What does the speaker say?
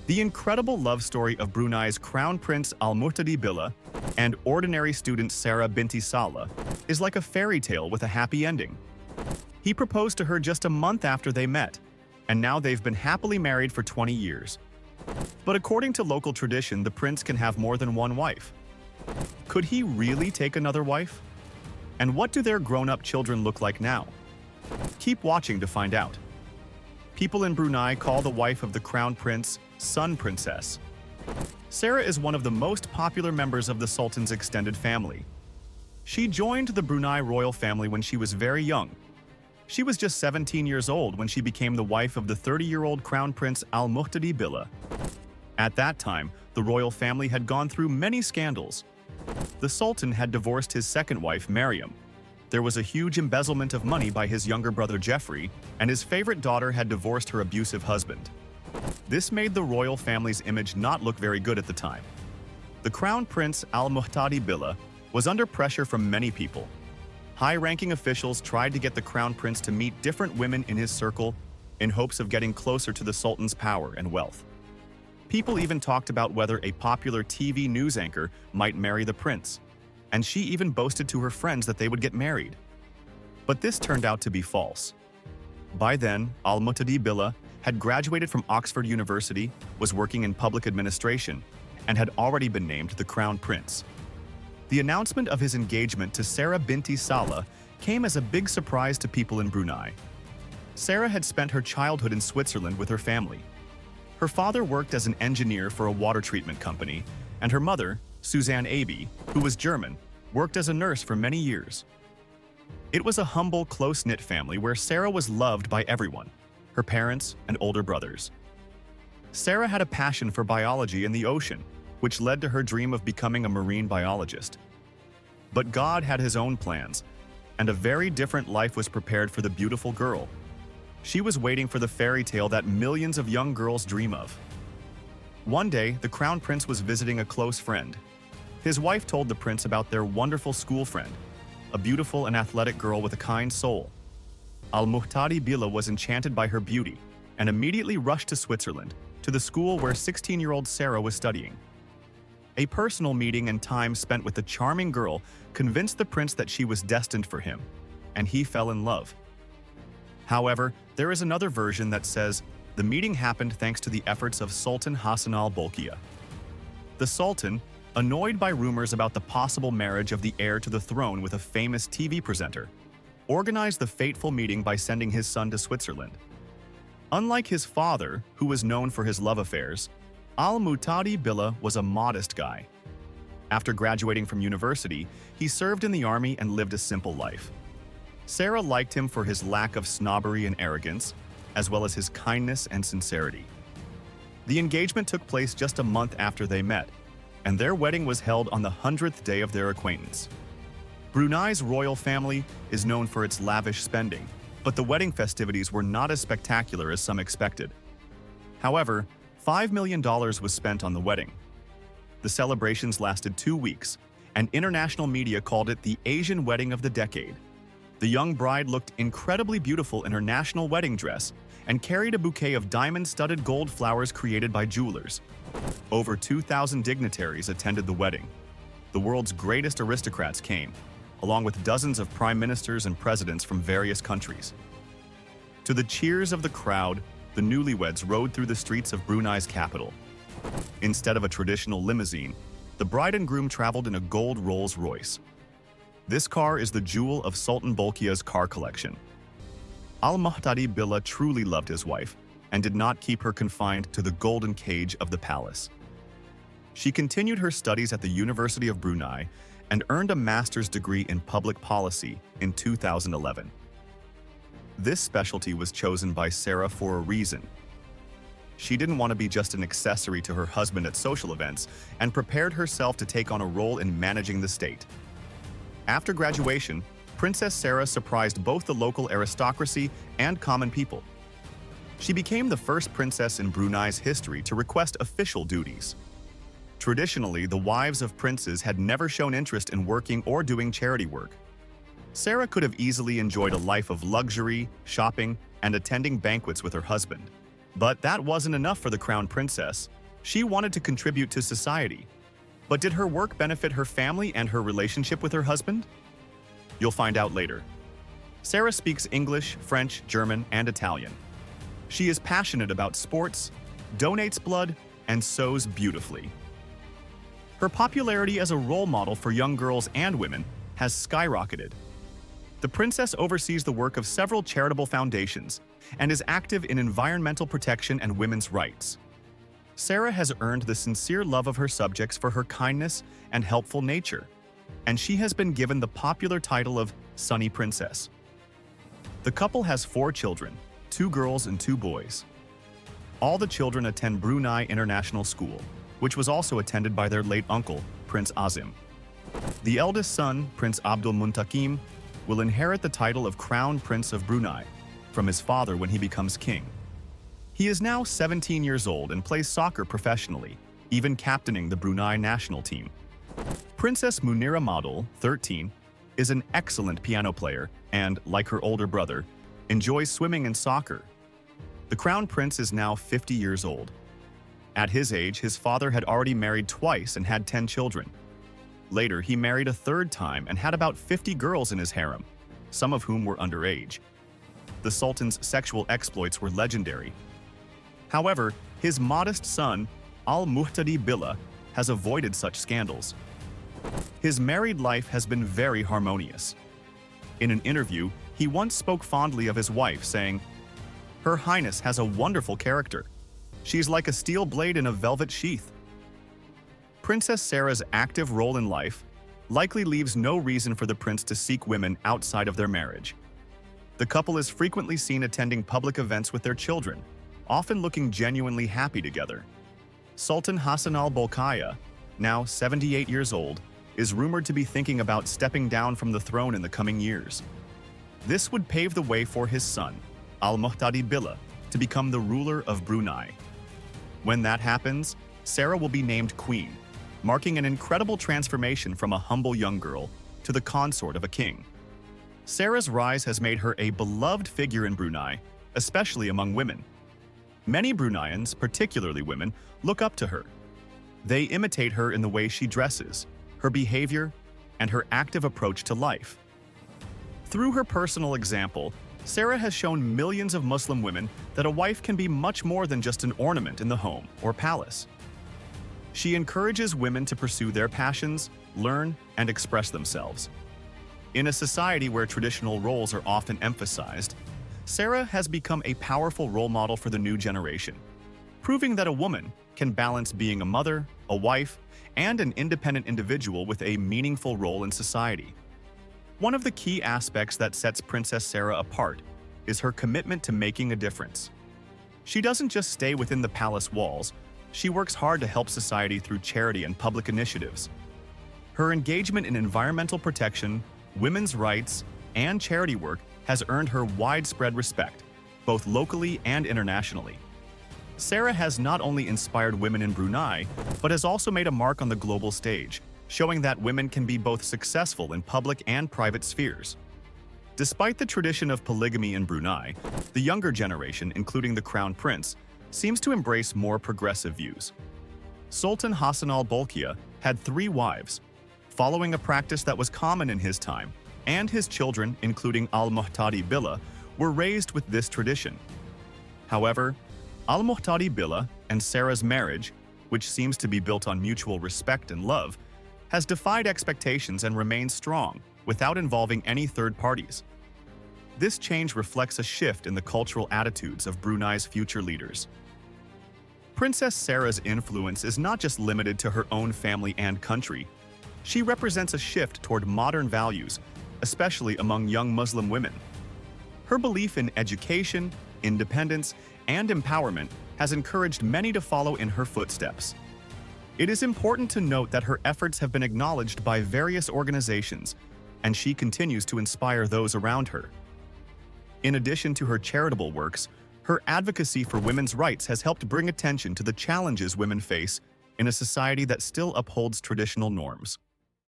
The incredible love story of Brunei's Crown Prince Al-Muhtadi Billah and ordinary student Sarah binti Saleh is like a fairy tale with a happy ending. He proposed to her just a month after they met, and now they've been happily married for 20 years. But according to local tradition, the prince can have more than one wife. Could he really take another wife? And what do their grown-up children look like now? Keep watching to find out. People in Brunei call the wife of the crown prince Sun Princess. Sarah is one of the most popular members of the Sultan's extended family. She joined the Brunei royal family when she was very young. She was just 17 years old when she became the wife of the 30-year-old Crown Prince Al-Muhtadi Billah. At that time, the royal family had gone through many scandals. The Sultan had divorced his second wife, Mariam. There was a huge embezzlement of money by his younger brother Geoffrey, and his favorite daughter had divorced her abusive husband. This made the royal family's image not look very good at the time. The Crown Prince Al-Muhtadi Billah was under pressure from many people. High-ranking officials tried to get the Crown Prince to meet different women in his circle in hopes of getting closer to the Sultan's power and wealth. People even talked about whether a popular TV news anchor might marry the prince, and she even boasted to her friends that they would get married. But this turned out to be false. By then, Al-Muhtadi Billah had graduated from Oxford University, was working in public administration, and had already been named the Crown Prince. The announcement of his engagement to Sarah binti Saleh came as a big surprise to people in Brunei. Sarah had spent her childhood in Switzerland with her family. Her father worked as an engineer for a water treatment company, and her mother, Suzanne Aby, who was German, worked as a nurse for many years. It was a humble, close-knit family where Sarah was loved by everyone, her parents and older brothers. Sarah had a passion for biology and the ocean, which led to her dream of becoming a marine biologist. But God had his own plans, and a very different life was prepared for the beautiful girl. She was waiting for the fairy tale that millions of young girls dream of. One day, the Crown Prince was visiting a close friend. His wife told the prince about their wonderful school friend, a beautiful and athletic girl with a kind soul. Al-Muhtadi Billah was enchanted by her beauty and immediately rushed to Switzerland, to the school where 16-year-old Sarah was studying. A personal meeting and time spent with the charming girl convinced the prince that she was destined for him, and he fell in love. However, there is another version that says the meeting happened thanks to the efforts of Sultan Hassan al-Bolkiah. The Sultan, annoyed by rumors about the possible marriage of the heir to the throne with a famous TV presenter, organized the fateful meeting by sending his son to Switzerland. Unlike his father, who was known for his love affairs, Al-Muhtadi Billah was a modest guy. After graduating from university, he served in the army and lived a simple life. Sarah liked him for his lack of snobbery and arrogance, as well as his kindness and sincerity. The engagement took place just a month after they met, and their wedding was held on the 100th day of their acquaintance. Brunei's royal family is known for its lavish spending, but the wedding festivities were not as spectacular as some expected. However, $5 million was spent on the wedding. The celebrations lasted 2 weeks, and international media called it the Asian wedding of the decade. The young bride looked incredibly beautiful in her national wedding dress and carried a bouquet of diamond-studded gold flowers created by jewelers. Over 2,000 dignitaries attended the wedding. The world's greatest aristocrats came, along with dozens of prime ministers and presidents from various countries. To the cheers of the crowd, the newlyweds rode through the streets of Brunei's capital. Instead of a traditional limousine, the bride and groom traveled in a gold Rolls-Royce. This car is the jewel of Sultan Bolkiah's car collection. Al-Muhtadi Billah truly loved his wife and did not keep her confined to the golden cage of the palace. She continued her studies at the University of Brunei and earned a master's degree in public policy in 2011. This specialty was chosen by Sarah for a reason. She didn't want to be just an accessory to her husband at social events and prepared herself to take on a role in managing the state. After graduation, Princess Sarah surprised both the local aristocracy and common people. She became the first princess in Brunei's history to request official duties. Traditionally, the wives of princes had never shown interest in working or doing charity work. Sarah could have easily enjoyed a life of luxury, shopping, and attending banquets with her husband. But that wasn't enough for the crown princess. She wanted to contribute to society. But did her work benefit her family and her relationship with her husband? You'll find out later. Sarah speaks English, French, German, and Italian. She is passionate about sports, donates blood, and sews beautifully. Her popularity as a role model for young girls and women has skyrocketed. The princess oversees the work of several charitable foundations and is active in environmental protection and women's rights. Sarah has earned the sincere love of her subjects for her kindness and helpful nature, and she has been given the popular title of Sunny Princess. The couple has 4 children, 2 girls and 2 boys. All the children attend Brunei International School, which was also attended by their late uncle, Prince Azim. The eldest son, Prince Abdul Muntakim, will inherit the title of Crown Prince of Brunei from his father when he becomes king. He is now 17 years old and plays soccer professionally, even captaining the Brunei national team. Princess Munira Madul, 13, is an excellent piano player and, like her older brother, enjoys swimming and soccer. The Crown Prince is now 50 years old. At his age, his father had already married twice and had 10 children. Later, he married a 3rd time and had about 50 girls in his harem, some of whom were underage. The Sultan's sexual exploits were legendary. However, his modest son, Al-Muhtadi Billah, has avoided such scandals. His married life has been very harmonious. In an interview, he once spoke fondly of his wife, saying, "Her Highness has a wonderful character. She's like a steel blade in a velvet sheath." Princess Sarah's active role in life likely leaves no reason for the prince to seek women outside of their marriage. The couple is frequently seen attending public events with their children, often looking genuinely happy together. Sultan Hassan al-Bolkiah, now 78 years old, is rumored to be thinking about stepping down from the throne in the coming years. This would pave the way for his son, Al-Muhtadi Billah, to become the ruler of Brunei. When that happens, Sarah will be named queen, marking an incredible transformation from a humble young girl to the consort of a king. Sarah's rise has made her a beloved figure in Brunei, especially among women. Many Bruneians, particularly women, look up to her. They imitate her in the way she dresses, her behavior, and her active approach to life. Through her personal example, Sarah has shown millions of Muslim women that a wife can be much more than just an ornament in the home or palace. She encourages women to pursue their passions, learn, and express themselves. In a society where traditional roles are often emphasized, Sarah has become a powerful role model for the new generation, proving that a woman can balance being a mother, a wife, and an independent individual with a meaningful role in society. One of the key aspects that sets Princess Sarah apart is her commitment to making a difference. She doesn't just stay within the palace walls, she works hard to help society through charity and public initiatives. Her engagement in environmental protection, women's rights, and charity work has earned her widespread respect, both locally and internationally. Sarah has not only inspired women in Brunei, but has also made a mark on the global stage, showing that women can be both successful in public and private spheres. Despite the tradition of polygamy in Brunei, the younger generation, including the Crown Prince, seems to embrace more progressive views. Sultan Hassan al-Bolkiah had 3 wives, following a practice that was common in his time, and his children, including Al-Muhtadi Billah, were raised with this tradition. However, Al-Muhtadi Billah and Sarah's marriage, which seems to be built on mutual respect and love, has defied expectations and remains strong, without involving any third parties. This change reflects a shift in the cultural attitudes of Brunei's future leaders. Princess Sarah's influence is not just limited to her own family and country. She represents a shift toward modern values, especially among young Muslim women. Her belief in education, independence, and empowerment has encouraged many to follow in her footsteps. It is important to note that her efforts have been acknowledged by various organizations, and she continues to inspire those around her. In addition to her charitable works, her advocacy for women's rights has helped bring attention to the challenges women face in a society that still upholds traditional norms.